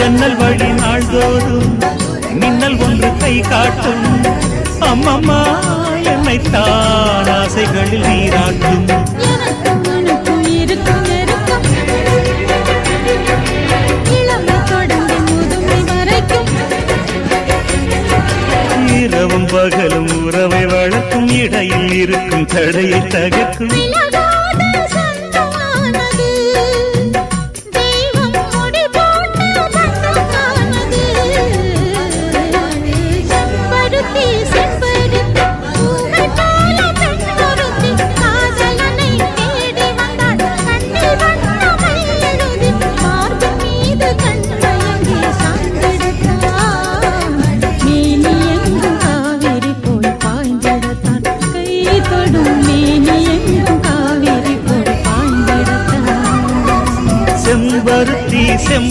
ஜன்னல் வழி நாள்தோறும் மின்னல் ஒன்று கை காட்டும் அம்மம்மா என்னைத்தான் ஆசைகளில் நீராட்டும் இரவும் பகலும் உறவை வளர்க்கும் இடையில் இருக்கும் தடையை தகர்க்கும்